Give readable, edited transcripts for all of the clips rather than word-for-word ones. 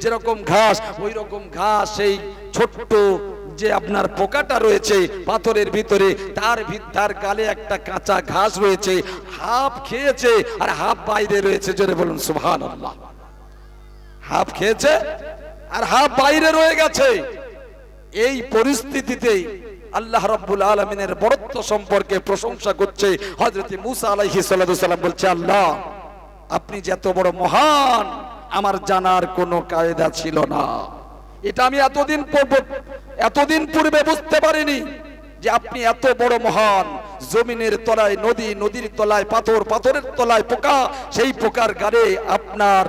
যেরকম ঘাস, ওই রকম ঘাস সেই ছোট্ট যে আপনার পোকাটা রয়েছে পাথরের ভিতরে, তার গালে একটা কাঁচা ঘাস রয়েছে, হাফ খেয়েছে আর হাফ বাইরে রয়েছে। জোরে বলুন সুবহানাল্লাহ। হাফ খেয়েছে আর হাফ বাইরে রয়ে গেছে। এই পরিস্থিতিতে আল্লাহ রাব্বুল আলামিনের বরত্ব সম্পর্কে প্রশংসা করছে হযরত মুসা আলাইহিস সালাম। বলছে, আল্লাহ আপনি যে এত বড় মহান আমার জানার কোনো কায়দা ছিল না। এটা আমি এতদিন পূর্বে বুঝতে পারিনি যে আপনি এত বড় মহান। জমিনের তলায় নদী, নদীর তলায় পাথর, পাথরের তলায় পোকা, সেই পোকার গালে আপনার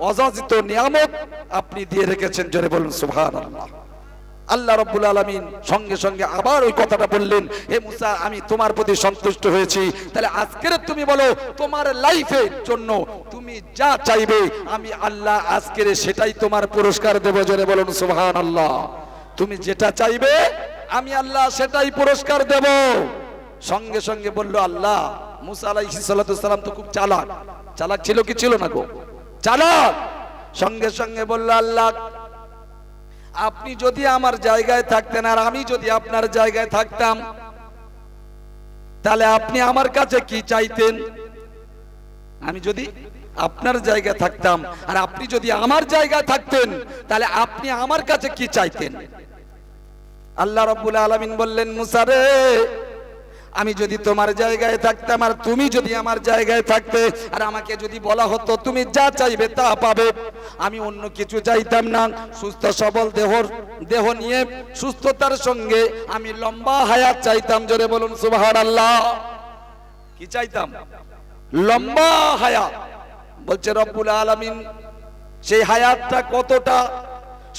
অযাচিত নিয়ামত আপনি দিয়ে রেখেছেন। জোরে বলুন সুবহানাল্লাহ। আল্লাহ রাব্বুল আলামিন সঙ্গে সঙ্গে আবার ওই কথাটা বললেন, হে মুসা আমি তোমার প্রতি সন্তুষ্ট হয়েছি, তাহলে আজকের তুমি বলো তোমার লাইফের জন্য তুমি যা চাইবে আমি আল্লাহ আজকের সেটাই তোমার পুরস্কার দেব। জোরে বলুন সুবহানাল্লাহ। তুমি যেটা চাইবে আমি আল্লাহ সেটাই পুরস্কার দেব। সঙ্গে সঙ্গে বলল আল্লাহ, মুসা আলাইহিস সালাম তো খুব চালাক ছিল কি ছিল না গো? চালাক। সঙ্গে সঙ্গে বলল, আল্লাহ আপনি যদি আমার জায়গায় থাকতেন আর আমি যদি আপনার জায়গায় থাকতাম, তাহলে আপনি আমার কাছে কি চাইতেন? আমি যদি আপনার জায়গায় থাকতাম আর আপনি যদি আমার জায়গায় থাকতেন, তাহলে আপনি আমার কাছে কি চাইতেন? আল্লাহ রাব্বুল আলামিন বললেন, মুসা রে, আমি যদি তোমার জায়গায় থাকতাম আর তুমি যদি আমার জায়গায় থাকতে, আর আমাকে যদি বলা হতো তুমি যা চাইবে তা পাবে, আমি অন্য কিছু চাইতাম না। সুস্থ সবল দেহ নিয়ে সুস্থতার সঙ্গে আমি লম্বা হায়াত চাইতাম। জোরে বলুন সুবহানাল্লাহ। কি চাইতাম? লম্বা হায়াত। বলছে রব্বুল আলামিন সেই হায়াতটা কতটা?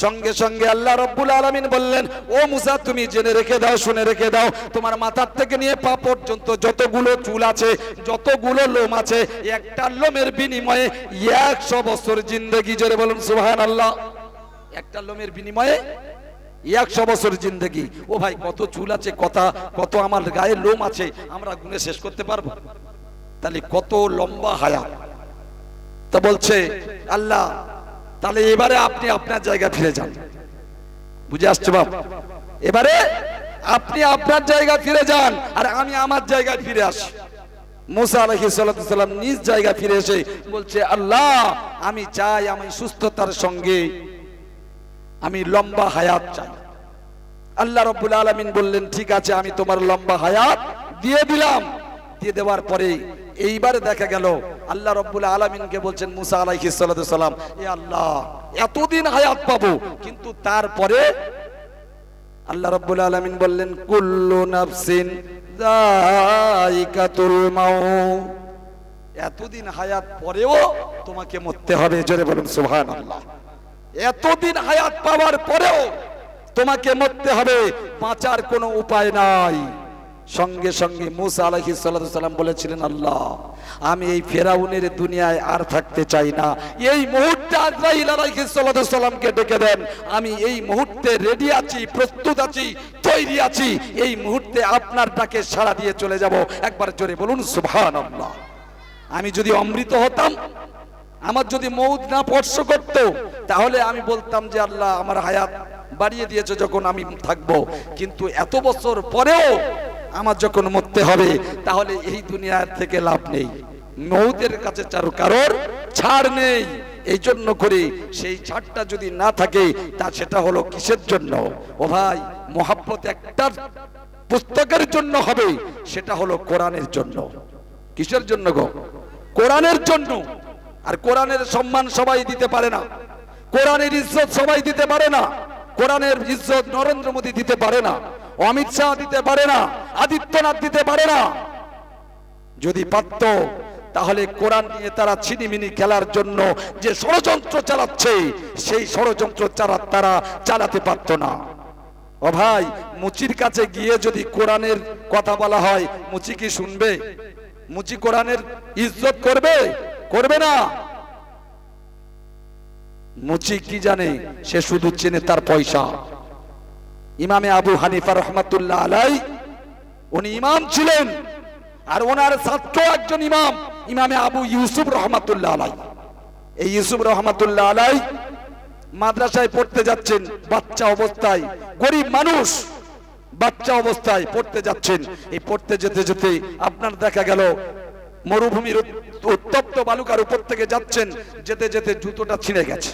সঙ্গে সঙ্গে আল্লাহ রাব্বুল আলামিন বললেন, ও মুসা তুমি জেনে রেখে দাও, শুনে রেখে দাও, তোমার মাথার থেকে নিয়ে পা পর্যন্ত যতগুলো চুল আছে, যতগুলো লোম আছে, একটা লোমের বিনিময়ে 100 বছর জিন্দেগি। জোরে বলুন সুবহানাল্লাহ। একটা লোমের বিনিময়ে 100 বছর জিন্দেগি। ও ভাই, কত চুল আছে, কত আমার গায়ে লোম আছে, আমরা গুনে শেষ করতে পারবো? তাহলে কত লম্বা হায়াত। তা বলছে আল্লাহ, তাহলে এবারে আপনি আপনার জায়গা ফিরে যান। বুঝে আসছে বাপ? এবারে আপনি আপনার জায়গা ফিরে যান আর আমি আমার জায়গায় ফিরে আসি। মুসা আলাইহিস সালাম নিজ জায়গা ফিরে এসে বলছে, আল্লাহ আমি চাই আমি সুস্থতার সঙ্গে আমি লম্বা হায়াত চাই। আল্লাহ রাব্বুল আলামিন বললেন, ঠিক আছে আমি তোমার লম্বা হায়াত দিয়ে দিলাম। দিয়ে দেওয়ার পরে এইবারে দেখা গেল আল্লাহ রাব্বুল আলামিনকে বলছেন মুসা আলাইহিস সালাম, এ আল্লাহ এতদিন হায়াত পাবো, কিন্তু তারপরে আল্লাহ রাব্বুল আলামিন বললেন, কুল্লু নাফসিন যায়িকাতুল মাউত, এতদিন হায়াত পরেও তোমাকে মরতে হবে। জোরে বলুন সুবহানাল্লাহ। এতদিন হায়াত পাওয়ার পরেও তোমাকে মরতে হবে, বাঁচার কোনো উপায় নাই। সঙ্গে সঙ্গে মুসা আলাইহিস সালাম বলেছিলেন, আল্লাহ আমি এই ফেরাউনের দুনিয়ায় আর থাকতে চাই না। এই মুহূর্তে আজরাইল আলাইহিস সালামকে ডেকে দেন, আমি এই মুহূর্তে রেডি আছি, প্রস্তুত আছি, তৈরি আছি, এই মুহূর্তে আপনার ডাকে সাড়া দিয়ে চলে যাব। একবার জোরে বলুন সুবহানাল্লাহ। আমি যদি অমৃত হতাম, আমার যদি মউত না স্পর্শ করত, তাহলে আমি বলতাম যে আল্লাহ আমার হায়াত বাড়িয়ে দিয়েছে যখন আমি থাকবো, কিন্তু এত বছর পরেও আমার যখন মরতে হবে, তাহলে এই দুনিয়ার থেকে লাভ নেই, মউতের কাছে কারোর ছাড় নেই। এই জন্য করে সেই ছাড়টা যদি না থাকে, তা সেটা হলো কিসের জন্য? ও ভাই, মহাব্বত একটা পুস্তকের জন্য হবে, সেটা হলো কোরআনের জন্য। কিসের জন্য গো? কোরআনের জন্য। আর কোরআনের সম্মান সবাই দিতে পারে না, কোরআনের ইজ্জত সবাই দিতে পারে না, কোরআনের ইজ্জত নরেন্দ্র মোদী দিতে পারে না, অমিত শাহ দিতে পারে না, আদিত্যনাথ দিতে পারে না। যদি পারত, তাহলে কোরআন নিয়ে তারা ছিনিমিনি খেলার জন্য যে ষড়যন্ত্র চালাচ্ছে, সেই ষড়যন্ত্র তারা চালাতে পারত না। ও ভাই, মুচির কাছে গিয়ে যদি কোরআনের কথা বলা হয়, মুচি কি শুনবে? মুচি কোরআনের ইজ্জত করবে? করবে না। মুচি কি জানে? সে শুধু চেনে তার পয়সা। ইমামে আবু হানিফা রহমাতুল্লাহ আলাইহি, উনি ইমাম ছিলেন, আর ওনার ছাত্র একজন ইমাম, ইমামে আবু ইউসুফ রহমাতুল্লাহ আলাইহি। এই ইউসুফ রহমাতুল্লাহ আলাইহি মাদ্রাসায় পড়তে যাচ্ছেন বাচ্চা অবস্থায়, গরিব মানুষ বাচ্চা অবস্থায় পড়তে যাচ্ছেন। এই পড়তে যেতে যেতে আপনার দেখা গেল মরুভূমির উত্তপ্ত বালুকার উপর থেকে যাচ্ছেন, যেতে যেতে জুতোটা ছিঁড়ে গেছে।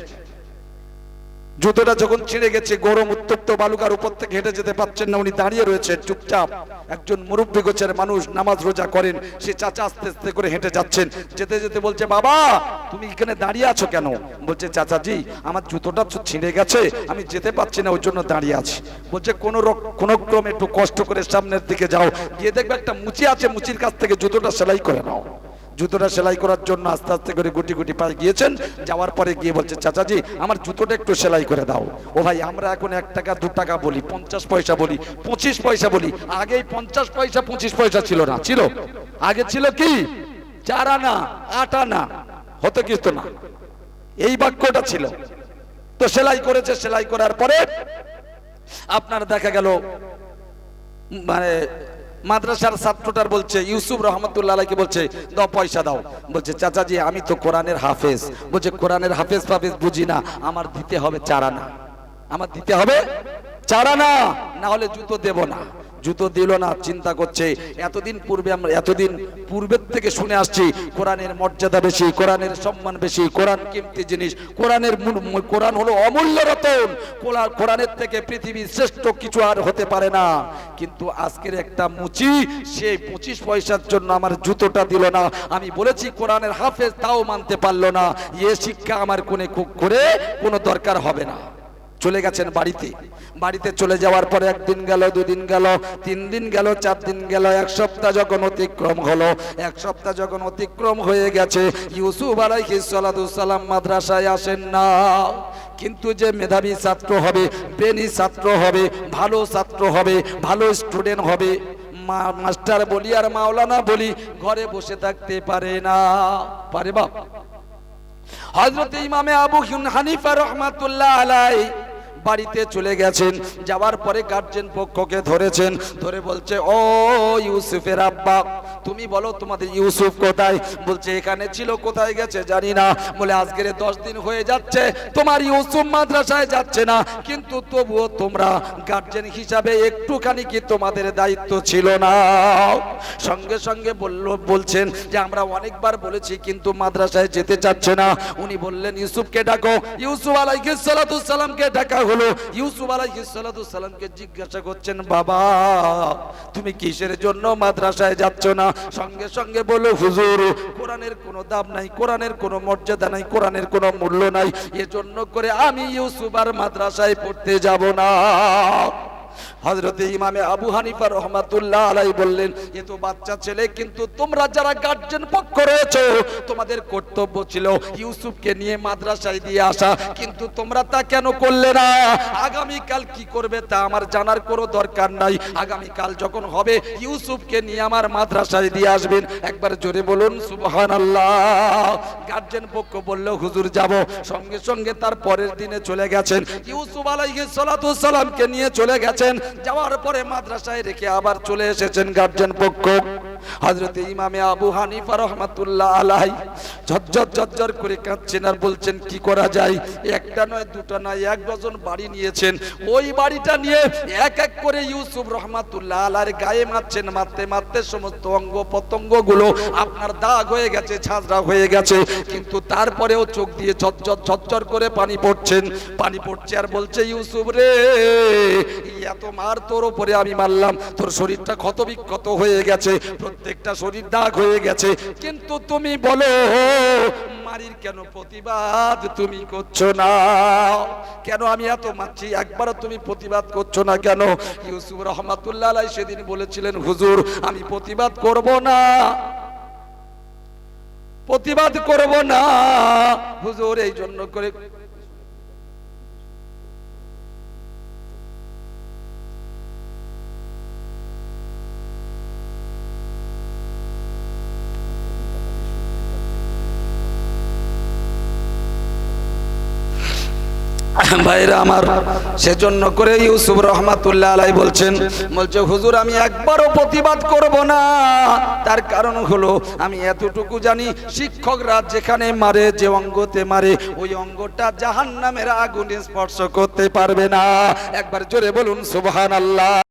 জুতোটা যখন ছিঁড়ে গেছে, গরম উত্তপ্ত বালুকার উপর থেকে হেঁটে যেতে পারছেন না, উনি দাঁড়িয়ে রয়েছেন চুপচাপ। একজন মুরব্বী গোছের মানুষ, নামাজ রোজা করেন, সে চাচা আস্তে আস্তে করে হেঁটে যাচ্ছেন। যেতে যেতে বলছে, বাবা তুমি এখানে দাঁড়িয়ে আছো কেন? বলছে, চাচাজি আমার জুতোটা ছিঁড়ে গেছে, আমি যেতে পারছি না, ওই জন্য দাঁড়িয়ে আছি। বলছে, কোনো ক্রমে একটু কষ্ট করে সামনের দিকে যাও, গিয়ে দেখবে একটা মুচি আছে, মুচির কাছ থেকে জুতোটা সেলাই করে নাও। জুতোটা সেলাই করার জন্য আস্তে আস্তে করে গুটি গুটি পায়ে গিয়েছেন। যাওয়ার পরে গিয়ে বলছে, চাচাজি আমার জুতোটা একটু সেলাই করে দাও। ও ভাই, আমরা এখন 1 টাকা 2 টাকা বলি, 50 পয়সা বলি, 25 পয়সা বলি। আগে 50 পয়সা 25 পয়সা ছিল না, ছিল আগে ছিল কি 4 আনা 8 আনা, হতো কিছু না, এই বাক্যটা ছিল। তো সেলাই করেছে, সেলাই করার পরে আপনার দেখা গেল মানে মাদ্রাসার ছাত্রটার বলছে, ইউসুফ রহমতুল্লাহ আলাইকে বলছে, দাও পয়সা দাও। বলছে, চাচাজি আমি তো কোরআনের হাফেজ। বলছে, কোরআনের হাফেজ ফাফেজ বুঝি না, আমার দিতে হবে 4 আনা, আমার দিতে হবে 4 আনা, না হলে জুতো দেব না। জুতো দিল না। চিন্তা করছে, এতদিন পূর্বের থেকে শুনে আসছি কোরআনের মর্যাদা বেশি, কোরআনের সম্মান বেশি, কোরআন কিমতি জিনিস, কোরআন হলো অমূল্য রতন, কোরআনের থেকে পৃথিবীর শ্রেষ্ঠ কিছু আর হতে পারে না। কিন্তু আজকের একটা মুচি, সে 25 পয়সার জন্য আমার জুতোটা দিল না। আমি বলেছি কোরআনের হাফেজ, তাও মানতে পারলো না। এ শিক্ষা আমার করে কোনো দরকার হবে না। চলে গেছেন বাড়িতে। বাড়িতে চলে যাওয়ার পরে 1 দিন গেল, 2 দিন গেল, 3 দিন গেল, 4 দিন গেল, 1 সপ্তাহ যখন অতিক্রম হলো, 1 সপ্তাহ যখন অতিক্রম হয়ে গেছে, ইউসুফ আলাইহিস সালাতু সালাম মাদ্রাসায় আসেন না। কিন্তু যে মেধাবী ছাত্র হবে, বেনি ছাত্র হবে, ভালো ছাত্র হবে, ভালো স্টুডেন্ট হবে, মাস্টার বলি আর মাওলানা বলি ঘরে বসে থাকতে পারে না, পারে বাপ? হযরত ইমামে আবু হানিফা রাহমাতুল্লাহ আলাইহি বাড়িতে চলে গেছেন। যাওয়ার পরে গার্জেন পক্ষকে ধরেছেন, ধরে বলছে, ও ইউসুফের আব্বা, তুমি বলো তোমাদের ইউসুফ কোথায়? বলছে, এখানে ছিল, কোথায় গেছে জানি না। বলে, আজকের 10 দিন হয়ে যাচ্ছে তোমার ইউসুফ মাদ্রাসায় যাচ্ছে না, কিন্তু তবুও তোমরা গার্জেন হিসাবে একটুখানি কি তোমাদের দায়িত্ব ছিল না? সঙ্গে সঙ্গে বলছেন যে আমরা অনেকবার বলেছি, কিন্তু মাদ্রাসায় যেতে চাচ্ছে না। উনি বললেন, ইউসুফকে ডাকো। ইউসুফ আলাইহিস সালাতু সালামকে ডাকা হলো। ইউসুফ আলাইহিস সালাতু সালামকে জিজ্ঞাসা করছেন, বাবা তুমি কিসের জন্য মাদ্রাসায় যাচ্ছ না? সঙ্গে সঙ্গে বলল, হুজুর কোরআনের কোনো দাম নাই, কোরআনের কোনো মর্যাদা নাই, কোরআনের কোনো মূল্য নাই, এজন্য করে আমি ইউসুফ আর মাদ্রাসায় পড়তে যাব না। হযরতে ইমামে আবু হানিফা রাহমাতুল্লাহ আলাইহি বললেন, এ তো বাচ্চা ছেলে, কিন্তু তোমরা যারা গার্জিয়ান পক্ষ রয়েছে তোমাদের কর্তব্য ছিল ইউসুফকে নিয়ে মাদ্রাসায় দিয়ে আসা, কিন্তু তোমরা তা কেন করলে না? আগামী কাল কি করবে তা আমার জানার কোনো দরকার নাই। আগামী কাল যখন হবে ইউসুফকে নিয়ে আমার মাদ্রাসায় দিয়ে আসবেন। একবার জোরে বলুন সুবহানাল্লাহ। গার্জিয়ান পক্ষ বলল, হুজুর যাব। সঙ্গে সঙ্গে তার পরের দিনে চলে গেছেন, ইউসুফ আলাইহিস সালাতু সালামকে নিয়ে চলে গেছেন। যাওয়ার পরে মাদ্রাসায় রেখে আবার চলে এসেছেন গার্জিয়ান পক্ষ। হযরতে ইমামে আবু হানিফা রাহমাতুল্লাহ আলাইহি ঝরঝর করে কাঁদছেন আর বলছেন, কি করা যায়? একটা নয়, দুটো নয়, 1 ডজন বাড়ি নিয়েছেন। ওই বাড়িটা নিয়ে এক এক করে ইউসুফ রাহমাতুল্লাহ আলাইহির গায়ে মারছেন। মারতে মারতে সমস্ত অঙ্গ প্রত্যঙ্গগুলো আপনার দাগ হয়ে গেছে, ঝাঁঝরা হয়ে গেছে, কিন্তু তারপরেও চোখ দিয়ে ঝরঝর করে পানি পড়ছেন, পানি পড়ছে। আর বলছে, ইউসুফ রে, এত মার তোর উপরে আমি মারলাম, তোর শরীরটা ক্ষত বিক্ষত হয়ে গেছে, প্রত্যেকটা শরীর দাগ হয়ে গেছে, কিন্তু তুমি বলো মারির কেন প্রতিবাদ তুমি করছো না? কেন আমি এত মারছি, একবারও তুমি প্রতিবাদ করছো না কেন? ইউসুফ রাহমাতুল্লাহ আলাইহি সেদিন বলেছিলেন, হুজুর আমি প্রতিবাদ করব না, প্রতিবাদ করব না হুজুর, এই জন্য করে ভাইরা আমার, সেজন্য করে ইউসুফ রহমাতুল্লাহ আলাইহি বলছে হুজুর আমি একবারও প্রতিবাদ করব না। তার কারণ হলো আমি এতটুকু জানি শিক্ষকরা যেখানে মারে, যে অঙ্গতে মারে, ওই অঙ্গটা জাহান্নামের আগুনে স্পর্শ করতে পারবে না। একবার জোরে বলুন সুবহানাল্লাহ।